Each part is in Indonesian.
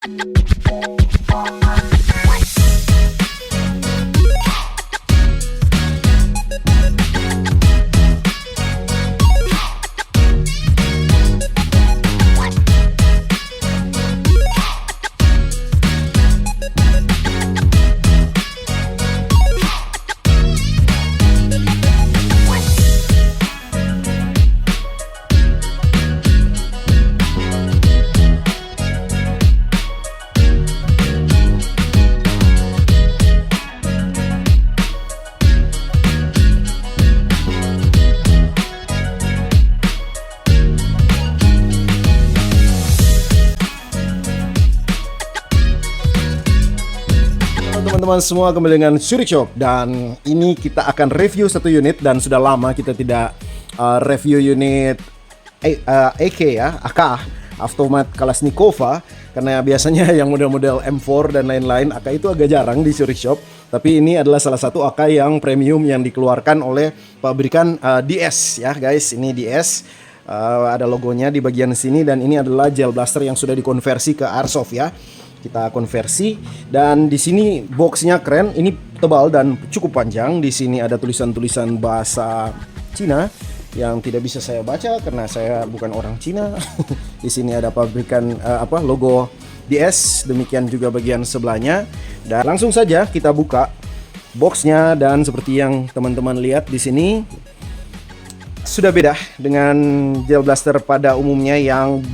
Teman-teman semua, kembali dengan Shurick Shop, dan ini kita akan review satu unit, dan sudah lama kita tidak review unit AK ya, AK Automat Kalashnikova, karena biasanya yang model-model M4 dan lain-lain AK itu agak jarang di Shurick Shop. Tapi ini adalah salah satu AK yang premium yang dikeluarkan oleh pabrikan DS ya guys. Ini DS, ada logonya di bagian sini, dan ini adalah gel blaster yang sudah dikonversi ke airsoft ya. Kita konversi, dan di sini boxnya keren. Ini tebal dan cukup panjang. Di sini ada tulisan-tulisan bahasa Cina yang tidak bisa saya baca karena saya bukan orang Cina. Di sini ada pabrikan logo DS. Demikian juga bagian sebelahnya. Dan langsung saja kita buka boxnya, dan seperti yang teman-teman lihat di sini, sudah beda dengan gel blaster pada umumnya yang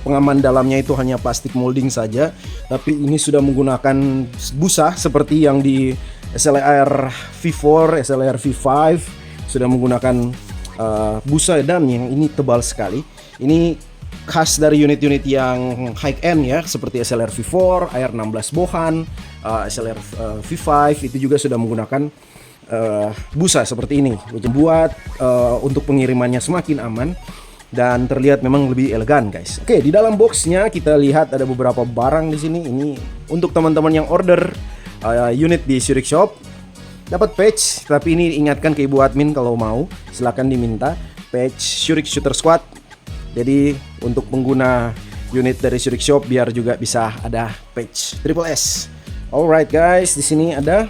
pengaman dalamnya itu hanya plastik molding saja. Tapi ini sudah menggunakan busa seperti yang di SLR V4, SLR V5 sudah menggunakan busa, dan yang ini tebal sekali. Ini khas dari unit-unit yang high end ya, seperti SLR V4, AR16 Bohan, SLR V5 itu juga sudah menggunakan busa seperti ini, membuat untuk pengirimannya semakin aman dan terlihat memang lebih elegan guys. Oke, di dalam boxnya kita lihat ada beberapa barang di sini. Ini untuk teman-teman yang order unit di Shurick Shop, dapat patch. Tapi ini ingatkan ke ibu admin, kalau mau silahkan diminta patch Shurick Shooter Squad. Jadi untuk pengguna unit dari Shurick Shop biar juga bisa ada patch Triple S. Alright guys, di sini ada.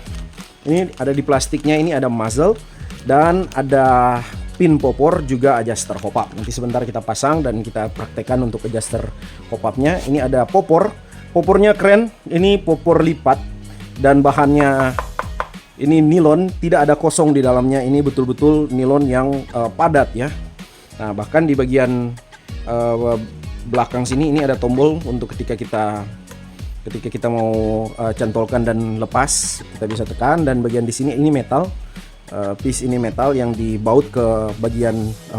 Ini ada di plastiknya, ini ada muzzle dan ada pin popor, juga adjuster pop-up. Nanti sebentar kita pasang dan kita praktekkan untuk adjuster pop-upnya. Ini ada popor, popornya keren. Ini popor lipat dan bahannya ini nilon, tidak ada kosong di dalamnya. Ini betul-betul nilon yang padat ya. Nah, bahkan di bagian belakang sini ini ada tombol untuk ketika kita mau cantolkan dan lepas, kita bisa tekan. Dan bagian di sini ini metal, piece ini metal yang dibaut ke bagian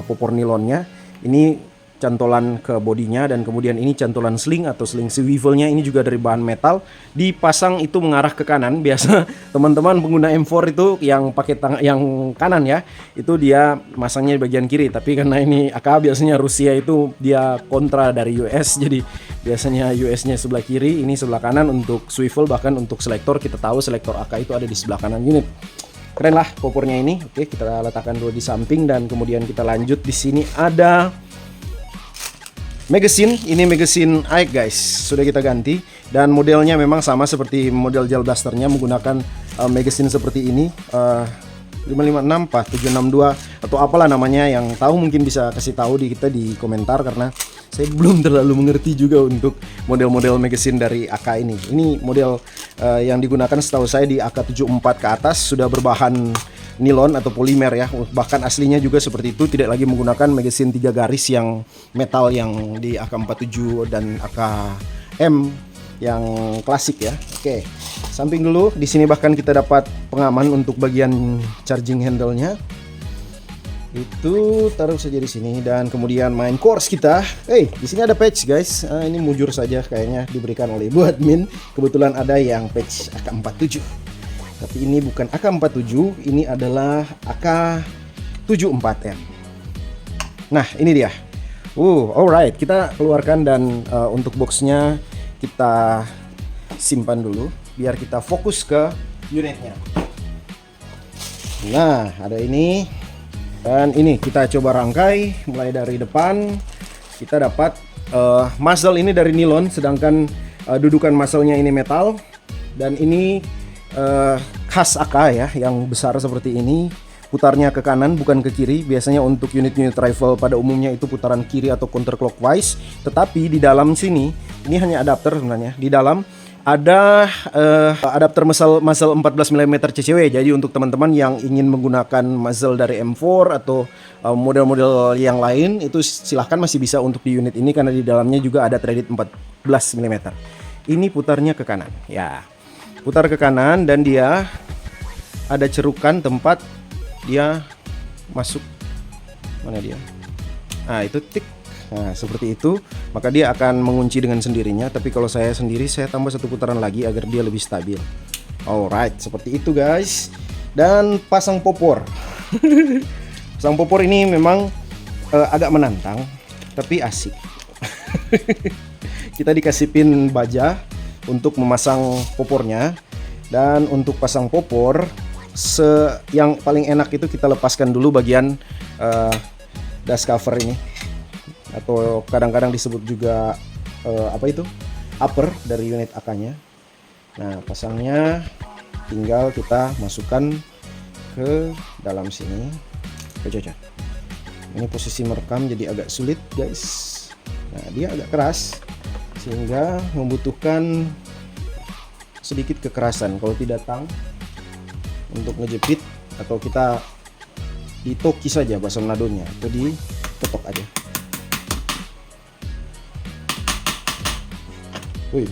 popor nilonnya. Ini cantolan ke bodinya, dan kemudian ini cantolan sling atau sling swivelnya ini juga dari bahan metal. Dipasang itu mengarah ke kanan. Biasa teman-teman pengguna M4 itu yang pakai tangan yang kanan ya, itu dia masangnya di bagian kiri. Tapi karena ini AK, biasanya Rusia itu dia kontra dari US, jadi biasanya US-nya sebelah kiri, ini sebelah kanan untuk swivel. Bahkan untuk selektor, kita tahu selektor AK itu ada di sebelah kanan unit. Keren lah popornya ini. Oke, kita letakkan dulu di samping, dan kemudian kita lanjut. Di sini ada magazine. Ini magazine AEK guys, sudah kita ganti, dan modelnya memang sama seperti model gel blasternya, menggunakan magazine seperti ini, 556 762 atau apalah namanya. Yang tahu mungkin bisa kasih tahu di kita di komentar, karena saya belum terlalu mengerti juga untuk model-model magazine dari AK ini. Ini model yang digunakan setahu saya di AK74 ke atas sudah berbahan nilon atau polimer ya. Bahkan aslinya juga seperti itu, tidak lagi menggunakan magazine 3 garis yang metal yang di AK47 dan AKM yang klasik ya. Oke, samping dulu. Di sini bahkan kita dapat pengaman untuk bagian charging handle-nya. Itu taruh saja di sini, dan kemudian main course kita. Di sini ada patch guys. Ini mujur saja kayaknya diberikan oleh ibu admin. Kebetulan ada yang patch AK47. Tapi ini bukan AK47, ini adalah AK74M. Nah, ini dia. Alright, kita keluarkan, dan untuk boxnya kita simpan dulu biar kita fokus ke unitnya. Nah, ada ini. Dan ini kita coba rangkai mulai dari depan. Kita dapat muzzle ini dari nilon, sedangkan dudukan muzzle-nya ini metal, dan ini khas AK ya, yang besar seperti ini. Putarnya ke kanan bukan ke kiri. Biasanya untuk unit-unit rifle pada umumnya itu putaran kiri atau counterclockwise. Tetapi di dalam sini, ini hanya adapter sebenarnya. Di dalam ada adapter muzzle 14 mm CCW. Jadi untuk teman-teman yang ingin menggunakan muzzle dari M4 atau model-model yang lain, itu silahkan masih bisa untuk di unit ini karena di dalamnya juga ada threaded 14 mm. Ini putarnya ke kanan. Ya, putar ke kanan dan dia ada cerukan tempat dia masuk. Mana dia? Nah, itu tik. Nah, seperti itu. Maka dia akan mengunci dengan sendirinya. Tapi kalau saya sendiri, saya tambah satu putaran lagi agar dia lebih stabil. Alright, seperti itu guys. Dan pasang popor. Pasang popor ini memang agak menantang, tapi asik. Kita dikasih pin baja untuk memasang popornya. Dan untuk pasang popor, yang paling enak itu kita lepaskan dulu bagian dust cover ini, atau kadang-kadang disebut juga apa itu, upper dari unit AK-nya. Nah, pasangnya tinggal kita masukkan ke dalam sini. Coba. Ini posisi merekam jadi agak sulit guys. Nah, dia agak keras sehingga membutuhkan sedikit kekerasan. Kalau tidak untuk ngejepit, atau kita ditoki saja bahasa Manado-nya, atau diketok aja. Wih,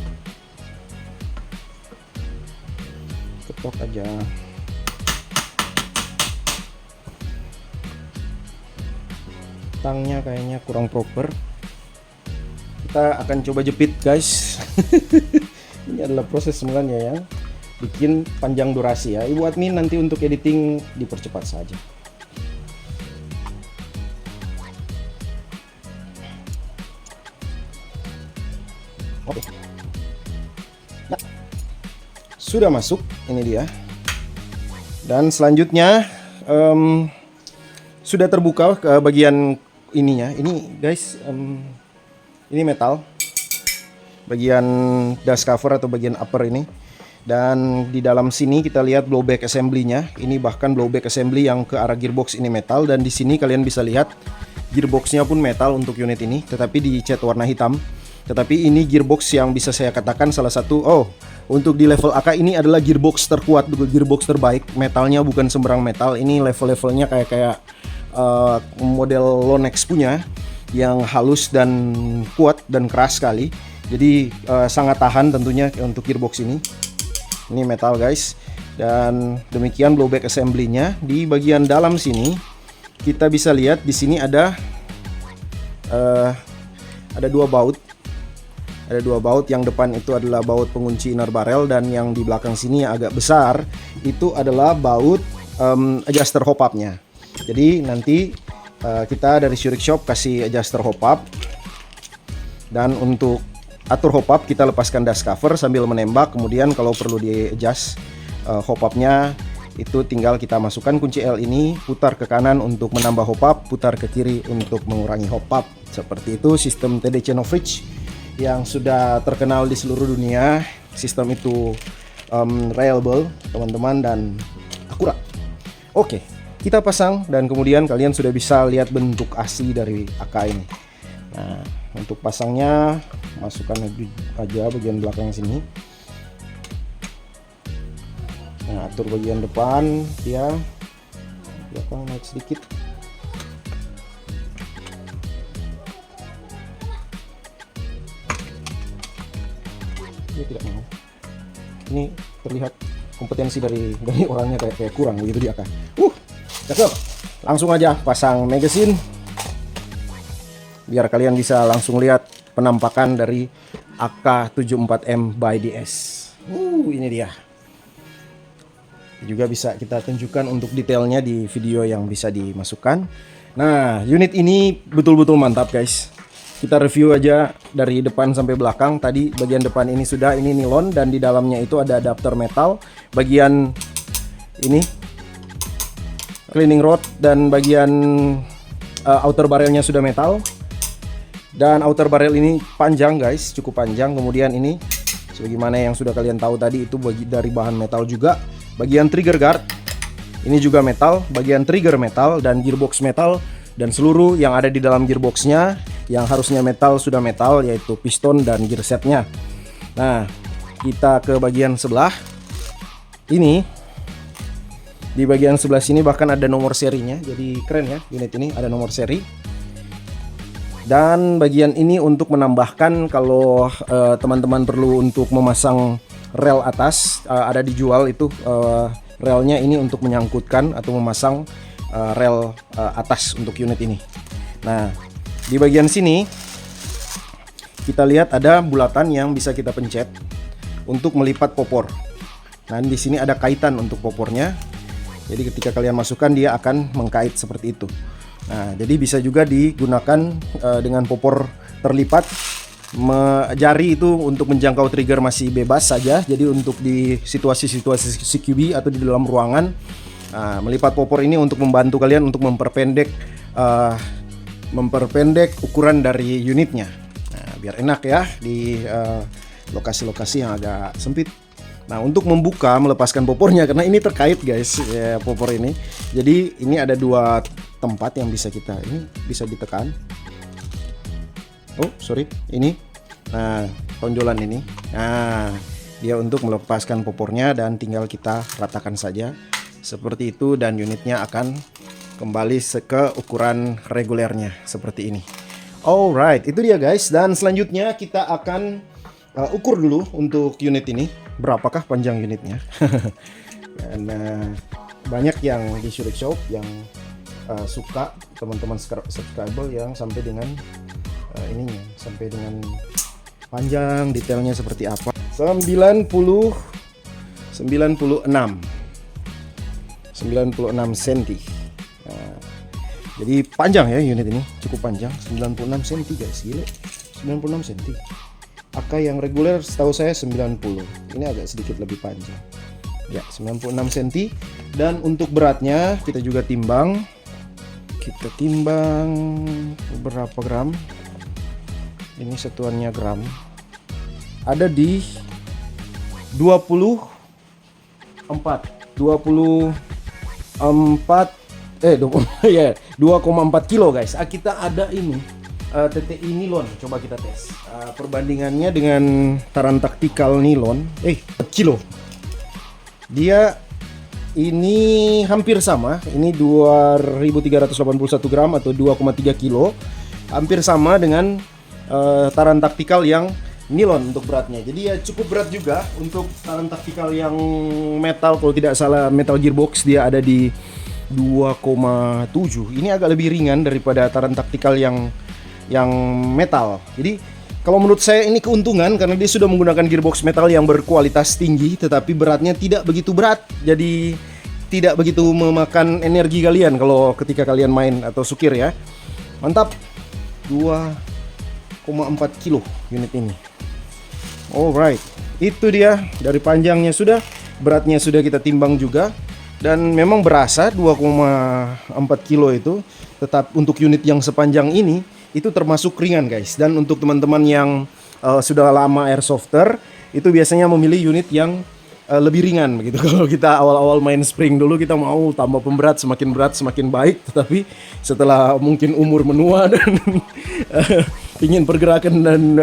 ketok aja. Tangnya kayaknya kurang proper. Kita akan coba jepit guys. Ini adalah proses sebenarnya yang bikin panjang durasi ya. Ibu admin nanti untuk editing dipercepat saja. Oke. Nah, sudah masuk, ini dia. Dan selanjutnya sudah terbuka ke bagian ininya. Ini guys, ini metal. Bagian dust cover atau bagian upper ini. Dan di dalam sini kita lihat blowback assembly-nya. Ini bahkan blowback assembly yang ke arah gearbox ini metal. Dan di sini kalian bisa lihat gearboxnya pun metal untuk unit ini, tetapi dicat warna hitam. Tetapi ini gearbox yang bisa saya katakan salah satu, untuk di level AK ini adalah gearbox terkuat, gearbox terbaik. Metalnya bukan sembarang metal. Ini level-levelnya kayak model Lonex punya, yang halus dan kuat dan keras sekali. Jadi sangat tahan tentunya untuk gearbox ini. Ini metal guys. Dan demikian blowback assembly-nya. Di bagian dalam sini kita bisa lihat di sini ada dua baut. Ada dua baut. Yang depan itu adalah baut pengunci inner barrel, dan yang di belakang sini yang agak besar itu adalah baut adjuster hop up-nya. Jadi nanti kita dari Shuriken Shop kasih adjuster hop up, dan untuk atur hop up kita lepaskan dust cover sambil menembak. Kemudian kalau perlu di adjust hop up-nya, itu tinggal kita masukkan kunci L ini, putar ke kanan untuk menambah hop up, putar ke kiri untuk mengurangi hop up. Seperti itu sistem TDC No Fridge yang sudah terkenal di seluruh dunia. Sistem itu reliable teman-teman dan akurat. Oke, kita pasang dan kemudian kalian sudah bisa lihat bentuk asli dari AK ini. Nah, untuk pasangnya masukkan aja bagian belakang sini. Nah, atur bagian depan dia belakang naik sedikit. Dia tidak mau. Ini terlihat kompetensi dari orangnya kayak kurang begitu dia kan. Cakep. Langsung aja pasang magazine biar kalian bisa langsung lihat penampakan dari AK-74M by DS. Ini dia. Juga bisa kita tunjukkan untuk detailnya di video yang bisa dimasukkan. Nah, unit ini betul-betul mantap guys. Kita review aja dari depan sampai belakang. Tadi bagian depan ini sudah, ini nilon, dan di dalamnya itu ada adapter metal. Bagian ini cleaning rod, dan bagian outer barrelnya sudah metal. Dan outer barrel ini panjang guys, cukup panjang. Kemudian ini Sebagaimana yang sudah kalian tahu tadi, itu dari bahan metal juga. Bagian trigger guard ini juga metal, bagian trigger metal, dan gearbox metal, dan seluruh yang ada di dalam gearboxnya yang harusnya metal sudah metal, yaitu piston dan gear setnya. Nah, kita ke bagian sebelah ini. Di bagian sebelah sini bahkan ada nomor serinya, jadi keren ya, unit ini ada nomor seri. Dan bagian ini untuk menambahkan kalau teman-teman perlu untuk memasang rel atas, ada dijual itu relnya ini untuk menyangkutkan atau memasang rel atas untuk unit ini. Nah, di bagian sini kita lihat ada bulatan yang bisa kita pencet untuk melipat popor. Nah, di sini ada kaitan untuk popornya. Jadi ketika kalian masukkan, dia akan mengkait seperti itu. Nah, jadi bisa juga digunakan dengan popor terlipat. Jari itu untuk menjangkau trigger masih bebas saja. Jadi untuk di situasi-situasi CQB atau di dalam ruangan, melipat popor ini untuk membantu kalian untuk memperpendek ukuran dari unitnya. Nah, biar enak ya di lokasi-lokasi yang agak sempit. Nah, untuk membuka melepaskan popornya, karena ini terkait guys ya, popor ini. Jadi ini ada dua tempat yang bisa ini bisa ditekan. Oh sorry, ini. Nah, tonjolan ini. Nah, dia untuk melepaskan popornya dan tinggal kita ratakan saja seperti itu, dan unitnya akan kembali ke ukuran regulernya seperti ini. Alright, itu dia guys. Dan selanjutnya kita akan ukur dulu untuk unit ini, berapakah panjang unitnya. Dan banyak yang di Zurich Shop yang suka, teman-teman subscriber yang sampai dengan ininya, sampai dengan panjang detailnya seperti apa. 96 cm. Nah, jadi panjang ya unit ini, cukup panjang, 96 cm guys, gila. 96 cm. AK yang reguler setahu saya 90. Ini agak sedikit lebih panjang. Ya, 96 cm. Dan untuk beratnya kita juga timbang. Kita timbang berapa gram? Ini satuannya gram. Ada di 2,4 kilo guys. Kita ada ini TTI nilon, coba kita tes perbandingannya dengan taran taktikal nilon. Kilo, dia ini hampir sama. Ini 2381 gram atau 2,3 kilo, hampir sama dengan taran taktikal yang nilon untuk beratnya. Jadi ya cukup berat juga untuk taran taktikal yang metal. Kalau tidak salah metal gearbox dia ada di 2,7. Ini agak lebih ringan daripada taran taktikal yang metal. Jadi kalau menurut saya ini keuntungan, karena dia sudah menggunakan gearbox metal yang berkualitas tinggi, tetapi beratnya tidak begitu berat. Jadi tidak begitu memakan energi kalian kalau ketika kalian main atau sukir ya. Mantap. 2,4 kilo unit ini. Alright, itu dia dari panjangnya sudah, beratnya sudah kita timbang juga, dan memang berasa 2,4 kilo itu. Tetap untuk unit yang sepanjang ini itu termasuk ringan guys. Dan untuk teman-teman yang sudah lama airsofter, itu biasanya memilih unit yang lebih ringan begitu. Kalau kita awal-awal main spring dulu, kita mau tambah pemberat, semakin berat semakin baik. Tetapi setelah mungkin umur menua dan ingin pergerakan dan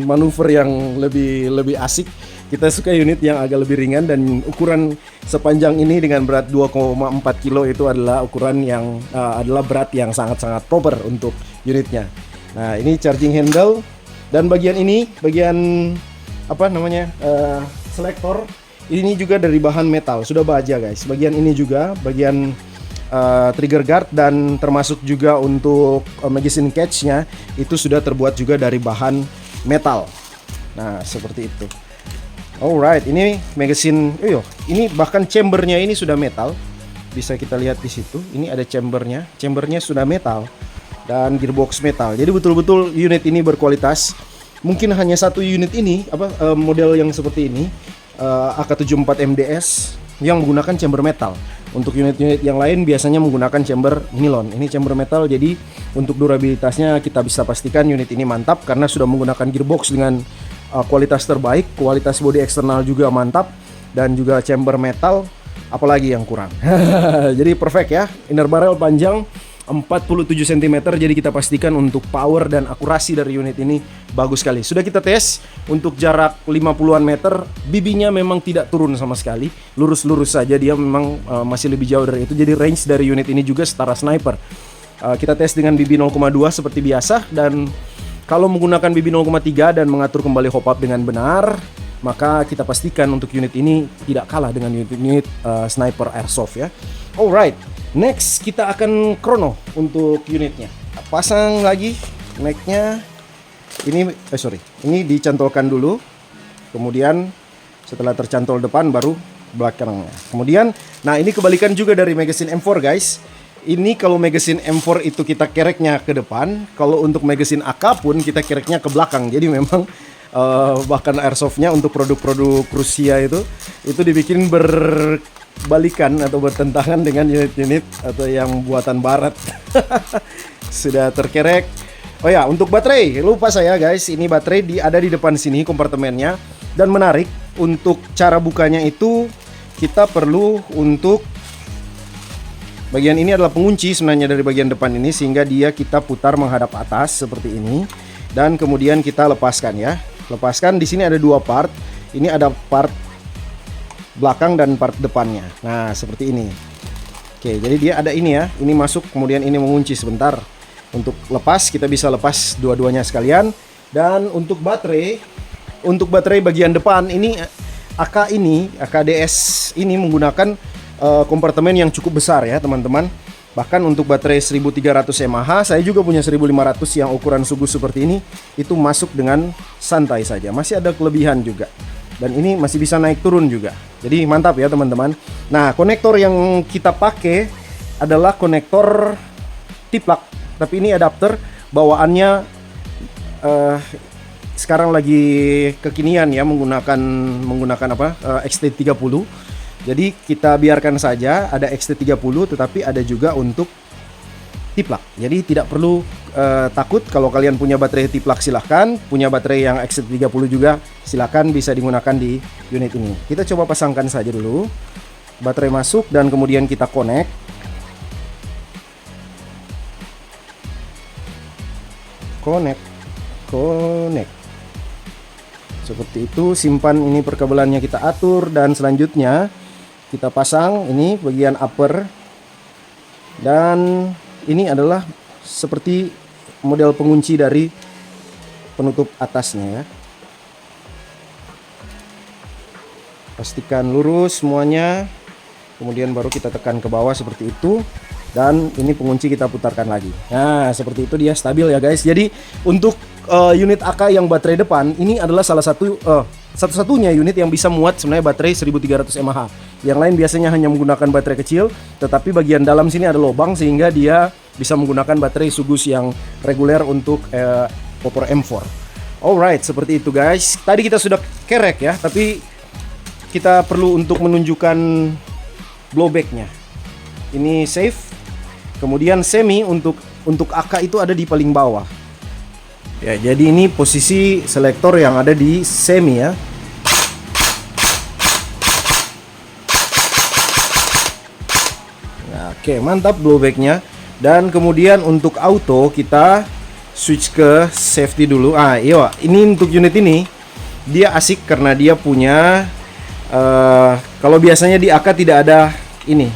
manuver yang lebih asik, kita suka unit yang agak lebih ringan. Dan ukuran sepanjang ini dengan berat 2,4 kilo itu adalah ukuran yang adalah berat yang sangat-sangat proper untuk unitnya. Nah, ini charging handle, dan bagian ini, bagian selektor ini juga dari bahan metal, sudah baja guys. Bagian ini juga bagian trigger guard, dan termasuk juga untuk magazine catch-nya itu sudah terbuat juga dari bahan metal. Nah, seperti itu. Alright, ini magazine, ini bahkan chambernya ini sudah metal. Bisa kita lihat di situ. Ini ada chambernya sudah metal, dan gearbox metal. Jadi betul-betul unit ini berkualitas. Mungkin hanya satu unit ini model yang seperti ini, AK74 MDS, yang menggunakan chamber metal. Untuk unit-unit yang lain biasanya menggunakan chamber nilon. Ini chamber metal, jadi untuk durabilitasnya kita bisa pastikan unit ini mantap karena sudah menggunakan gearbox dengan kualitas terbaik, kualitas bodi eksternal juga mantap, dan juga chamber metal, apalagi yang kurang. Jadi perfect ya, inner barrel panjang 47 cm, jadi kita pastikan untuk power dan akurasi dari unit ini bagus sekali. Sudah kita tes untuk jarak 50-an meter, bibinya memang tidak turun sama sekali, lurus-lurus saja, dia memang masih lebih jauh dari itu. Jadi range dari unit ini juga setara sniper. Kita tes dengan bibi 0,2 seperti biasa, dan kalau menggunakan bibi 0,3 dan mengatur kembali hop up dengan benar, maka kita pastikan untuk unit ini tidak kalah dengan unit sniper airsoft ya. Alright, next kita akan chrono untuk unitnya. Pasang lagi necknya. Ini dicantolkan dulu. Kemudian setelah tercantol depan baru belakangnya. Kemudian, nah ini kebalikan juga dari magazine M4 guys. Ini kalau magazine M4 itu kita kereknya ke depan, kalau untuk magazine AK pun kita kereknya ke belakang. Jadi memang bahkan airsoftnya untuk produk-produk Rusia itu dibikin berbalikan atau bertentangan dengan unit-unit atau yang buatan barat. Sudah terkerek. Oh ya, untuk baterai lupa saya guys, ini baterai ada di depan sini kompartemennya. Dan menarik, untuk cara bukanya itu kita perlu untuk bagian ini adalah pengunci sebenarnya dari bagian depan ini, sehingga kita putar menghadap atas seperti ini, dan kemudian kita lepaskan ya. Lepaskan, di sini ada dua part. Ini ada part belakang dan part depannya. Nah, seperti ini. Oke, jadi dia ada ini ya. Ini masuk, kemudian ini mengunci sebentar. Untuk lepas, kita bisa lepas dua-duanya sekalian. Dan untuk baterai bagian depan ini AKDS ini menggunakan kompartemen yang cukup besar ya, teman-teman. Bahkan untuk baterai 1300 mAh, saya juga punya 1500 yang ukuran sugus seperti ini, itu masuk dengan santai saja. Masih ada kelebihan juga. Dan ini masih bisa naik turun juga. Jadi mantap ya teman-teman. Nah, konektor yang kita pakai adalah konektor T-plug. Tapi ini adapter bawaannya sekarang lagi kekinian ya, menggunakan XT30. Jadi kita biarkan saja ada XT30, tetapi ada juga untuk T-plug. Jadi tidak perlu takut kalau kalian punya baterai T-plug, silahkan. Punya baterai yang XT30 juga silahkan, bisa digunakan di unit ini. Kita coba pasangkan saja dulu. Baterai masuk dan kemudian kita connect. Connect. Seperti itu, simpan ini perkabelannya, kita atur, dan selanjutnya kita pasang ini bagian upper, dan ini adalah seperti model pengunci dari penutup atasnya ya. Pastikan lurus semuanya, kemudian baru kita tekan ke bawah seperti itu, dan ini pengunci kita putarkan lagi. Nah, seperti itu dia stabil ya guys. Jadi untuk unit AK yang baterai depan ini adalah salah satu-satunya unit yang bisa muat sebenarnya baterai 1300 mAh. Yang lain biasanya hanya menggunakan baterai kecil, tetapi bagian dalam sini ada lubang sehingga dia bisa menggunakan baterai sugus yang reguler untuk popor M4. Alright, seperti itu guys. Tadi kita sudah kerek ya, tapi kita perlu untuk menunjukkan blowbacknya. Ini safe, kemudian semi untuk AK itu ada di paling bawah. Ya, jadi ini posisi selektor yang ada di semi ya. Nah, oke, mantap blowbacknya. Dan kemudian untuk auto kita switch ke safety dulu. Iya, ini untuk unit ini dia asik karena dia punya kalau biasanya di AK tidak ada ini.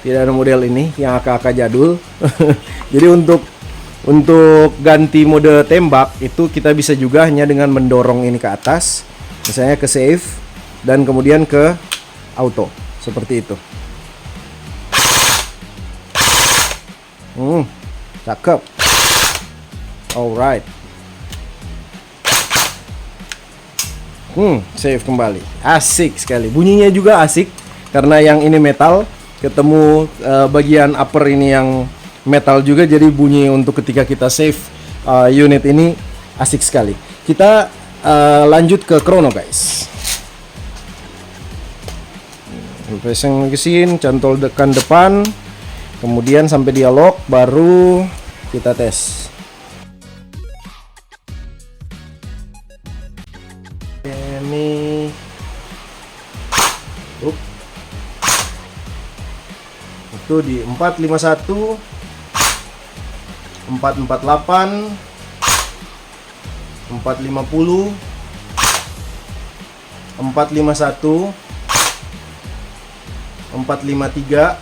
Tidak ada model ini yang AK-AK jadul. Jadi untuk ganti mode tembak itu kita bisa juga hanya dengan mendorong ini ke atas, misalnya ke save dan kemudian ke auto seperti itu. Cakep. Alright. Save kembali. Asik sekali. Bunyinya juga asik karena yang ini metal, ketemu bagian upper ini yang metal juga, jadi bunyi untuk ketika kita save unit ini asik sekali. Kita lanjut ke chrono guys. Pasang mesin, cantol tekan depan, kemudian sampai dia lock, baru kita tes. itu di 451, 448, 450, 451, 453,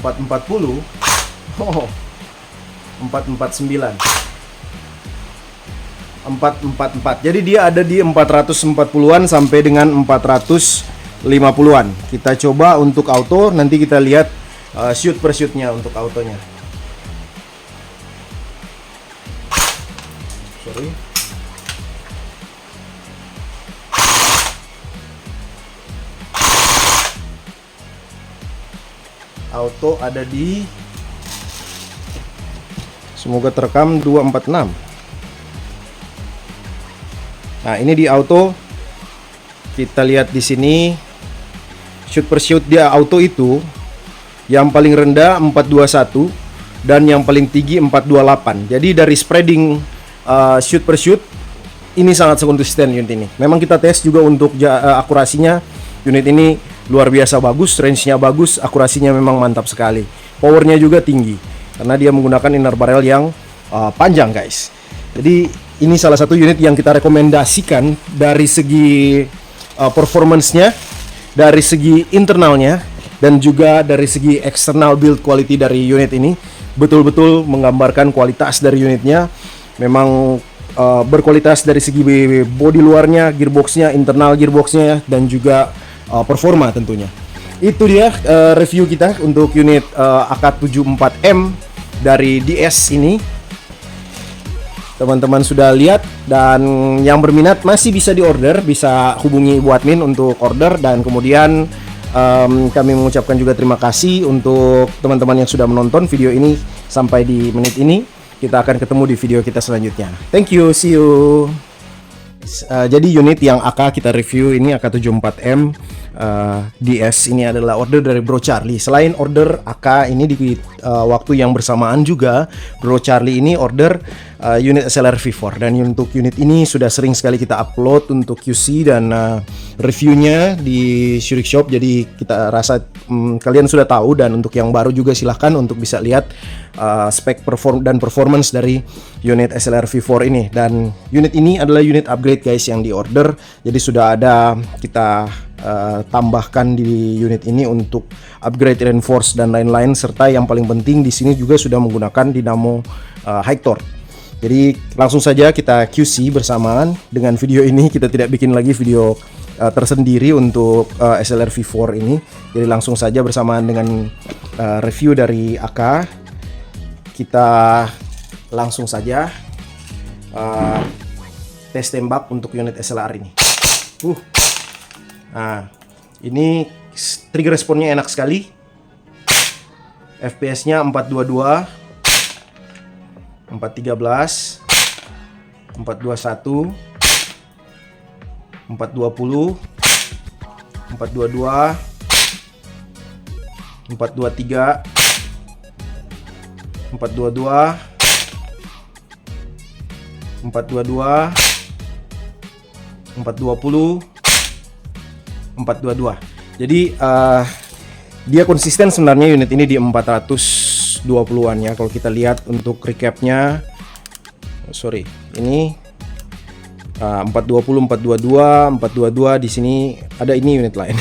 440, 449, 444. Jadi dia ada di 440-an sampai dengan 450-an. Kita coba untuk auto, nanti kita lihat shoot per shootnya untuk autonya. Sorry. Auto ada di, semoga terekam, 246. Nah, ini di auto. Kita lihat di sini shoot per shoot dia auto itu yang paling rendah 421 dan yang paling tinggi 428. Jadi dari spreading shoot per shoot ini sangat konsisten unit ini. Memang kita tes juga untuk akurasinya. Unit ini luar biasa bagus, range-nya bagus, akurasinya memang mantap sekali. Powernya juga tinggi karena dia menggunakan inner barrel yang panjang, guys. Jadi ini salah satu unit yang kita rekomendasikan dari segi performance-nya, dari segi internalnya, dan juga dari segi external build quality dari unit ini. Betul-betul menggambarkan kualitas dari unitnya. Memang berkualitas dari segi bodi luarnya, gearboxnya, internal gearboxnya, dan juga performa tentunya. Itu dia review kita untuk unit AK74M dari DS ini. Teman-teman sudah lihat, dan yang berminat masih bisa diorder, bisa hubungi Ibu Admin untuk order. Dan kemudian kami mengucapkan juga terima kasih untuk teman-teman yang sudah menonton video ini sampai di menit ini. Kita akan ketemu di video kita selanjutnya. Thank you, see you. Jadi unit yang AK kita review ini AK74M DS ini adalah order dari Bro Charlie. Selain order AK ini di waktu yang bersamaan juga Bro Charlie ini order unit SLR V4. Dan untuk unit ini sudah sering sekali kita upload untuk QC dan reviewnya di Shurik Shop. Jadi kita rasa kalian sudah tahu, dan untuk yang baru juga silahkan untuk bisa lihat spek dan performance dari unit SLR V4 ini. Dan unit ini adalah unit upgrade, guys, yang di order. Jadi sudah ada kita tambahkan di unit ini untuk upgrade reinforce dan lain-lain, serta yang paling penting di sini juga sudah menggunakan dinamo high torque. Jadi langsung saja kita QC bersamaan dengan video ini. Kita tidak bikin lagi video tersendiri untuk SLR V4 ini. Jadi langsung saja bersamaan dengan review dari AK, kita langsung saja tes tembak untuk unit SLR ini. Nah, ini trigger responnya enak sekali. FPS-nya 422, 413, 421, 420, 422, 423, 422, 422, 420, 422. Jadi dia konsisten sebenarnya unit ini di 420-an ya. Kalau kita lihat untuk recapnya, sorry, ini 420, 422, 422, di sini ada ini unit lain.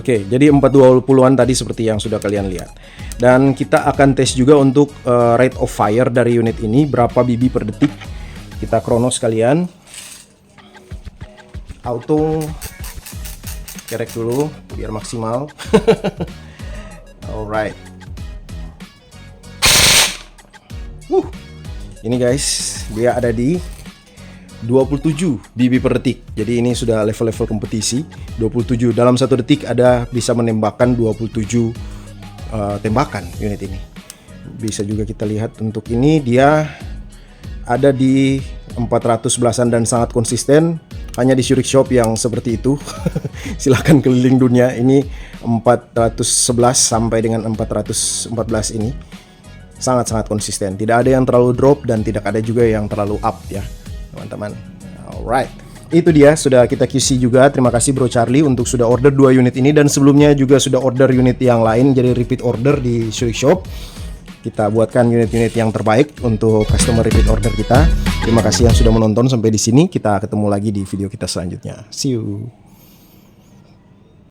Oke, jadi 420-an tadi seperti yang sudah kalian lihat. Dan kita akan tes juga untuk rate of fire dari unit ini, berapa BB per detik. Kita kronos sekalian. Auto kerek dulu biar maksimal. Alright. Ini guys, dia ada di 27 BB per detik. Jadi ini sudah level-level kompetisi. 27 dalam 1 detik ada bisa menembakkan 27 tembakan unit ini. Bisa juga kita lihat untuk ini dia ada di 411-an dan sangat konsisten. Hanya di Shurik Shop yang seperti itu. Silahkan keliling dunia. Ini 411 sampai dengan 414 ini sangat-sangat konsisten. Tidak ada yang terlalu drop dan tidak ada juga yang terlalu up ya. teman-teman. Alright, itu dia sudah kita QC juga. Terima kasih Bro Charlie untuk sudah order 2 unit ini, dan sebelumnya juga sudah order unit yang lain, jadi repeat order di Surik Shop. Kita buatkan unit-unit yang terbaik untuk customer repeat order kita. Terima kasih yang sudah menonton sampai di sini. Kita ketemu lagi di video kita selanjutnya. See you.